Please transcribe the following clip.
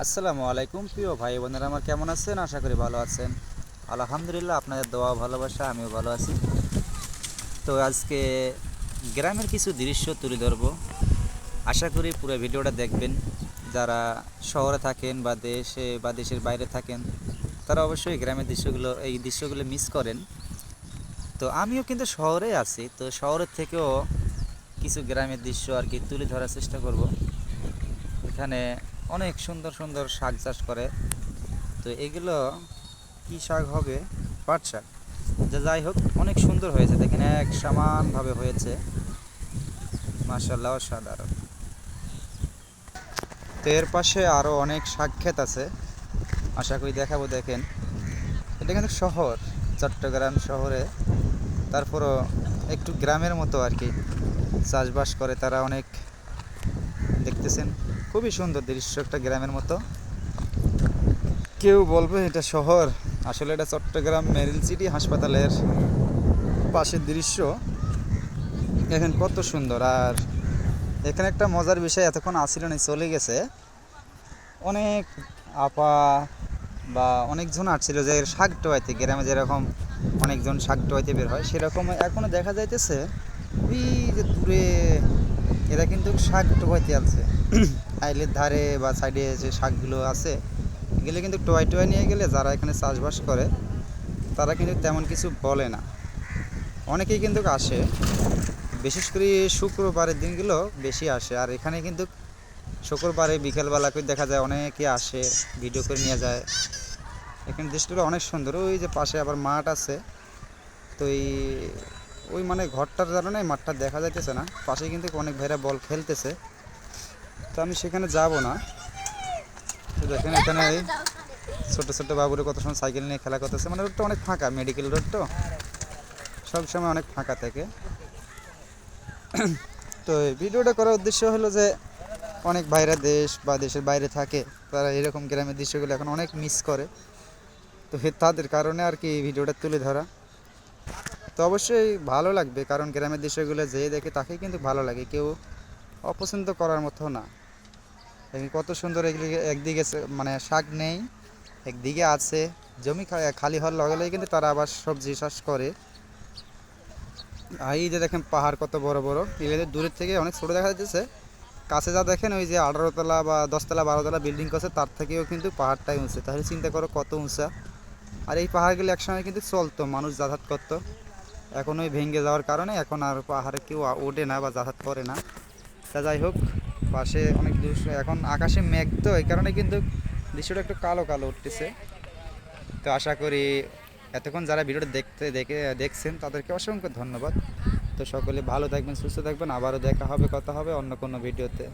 আসসালামু আলাইকুম প্রিয় ভাই বোনেরা, আমার কেমন আছেন? আশা করি ভালো আছেন। আলহামদুলিল্লাহ, আপনাদের দোয়া ভালোবাসা আমিও ভালো আছি। তো আজকে গ্রামের কিছু দৃশ্য তুলে ধরবো। আশা করি পুরো ভিডিওটা দেখবেন। যারা শহরে থাকেন বা দেশে বা দেশের বাইরে থাকেন, তারা অবশ্যই গ্রামের দৃশ্যগুলো মিস করেন। তো আমিও কিন্তু শহরে আছি, তো শহরের থেকেও কিছু গ্রামের দৃশ্য আর কি তুলে ধরার চেষ্টা করব। এখানে অনেক সুন্দর সুন্দর শাক চাষ করে। তো এগুলো কি শাক হবে? পাট শাক। যাই হোক, অনেক সুন্দর হয়েছে, দেখেন এক সমানভাবে হয়েছে, মাশাআল্লাহ অসাধারণ। তো এর পাশে আরও অনেক শাক ক্ষেত আছে, আশা করি দেখাবো। দেখেন, এটা কিন্তু শহর, চট্টগ্রাম শহরে, তারপরও একটু গ্রামের মতো আর কি চাষবাস করে তারা অনেক। দেখতেছেন, খুবই সুন্দর দৃশ্য, একটা গ্রামের মতো। কেউ বলবে এটা শহর, আসলে এটা চট্টগ্রাম মেরিন সিটি হাসপাতালের পাশের দৃশ্য। দেখেন কত সুন্দর। আর এখানে একটা মজার বিষয়, এতক্ষণ আসছিল না, চলে গেছে। অনেক আপা বা অনেকজন আসছিল যে শাক টোয়াইতে, গ্রামে যেরকম অনেকজন শাক টোয়াইতে বের হয়, সেরকম এখনও দেখা যাইতেছে। ওই যে দূরে এরা কিন্তু শাক টোয়াইতে আছে। আইলের ধারে বা সাইডে যে শাকগুলো আছে, এগুলো কিন্তু টোয়াই টোয়াই নিয়ে গেলে যারা এখানে চাষবাস করে তারা কিন্তু তেমন কিছু বলে না। অনেকেই কিন্তু আসে, বিশেষ করে শুক্রবারের দিনগুলো বেশি আসে। আর এখানে কিন্তু শুক্রবারে বিকেলবেলা করে দেখা যায় অনেকে আসে, ভিডিও করে নিয়ে যায়। এখানে দৃশ্যগুলো অনেক সুন্দর। ওই যে পাশে আবার মাঠ আছে, তো ওই মানে ঘরটার কারণে মাঠটা দেখা যাইতেছে না। পাশে কিন্তু অনেক ভাইরা বল খেলতেছে, তো আমি সেখানে যাব না। তো দেখেন এখানে ছোট ছোট বাবুরে কত সময় সাইকেল নিয়ে খেলা করতেছে। মানে রোডটা অনেক ফাঁকা, মেডিকেল রোড তো সবসময় অনেক ফাঁকা থাকে। তো এই ভিডিওটা করার উদ্দেশ্য হলো যে অনেক ভাইরা দেশ বা দেশের বাইরে থাকে, তারা এরকম গ্রামের দৃশ্যগুলো এখন অনেক মিস করে। তো তাদের কারণে আর কি ভিডিওটা তুলে ধরা। তো অবশ্যই ভালো লাগবে, কারণ গ্রামের দৃশ্যগুলো যে দেখে তাকে কিন্তু ভালো লাগে, কেউ অপছন্দ করার মতো না। কত সুন্দর এগুলি। একদিকে মানে শাক নেই, একদিকে আছে জমি খালি হওয়ার লগে লগে কিন্তু তারা আবার সবজি চাষ করে। আর এই যে দেখেন পাহাড় কত বড় বড়, এগুলো দূরের থেকে অনেক ছোট দেখা যাচ্ছে। কাছে যা দেখেন ওই যে 18 তলা বা 10 তলা 12 তলা বিল্ডিং করছে, তার থেকেও কিন্তু পাহাড়টাই উঁচু। তাহলে চিন্তা করো কত উঁচা। আর এই পাহাড়গুলো একসময় কিন্তু চলতো, মানুষ যাতায়াত করতো। এখন ওই ভেঙে যাওয়ার কারণে এখন আর পাহাড়ে কেউ ওঠে না বা যাতায়াত করে না। তা যাই হোক, পাশে অনেক দৃশ্য, এখন আকাশে মেঘ, তো এই কারণে কিন্তু দৃশ্যটা একটু কালো কালো উঠতেছে। তো আশা করি এতক্ষণ যারা ভিডিওটা দেখছেন তাদেরকে অসংখ্য ধন্যবাদ। তো সকলে ভালো থাকবেন, সুস্থ থাকবেন। আবারও দেখা হবে, কথা হবে অন্য কোনো ভিডিওতে।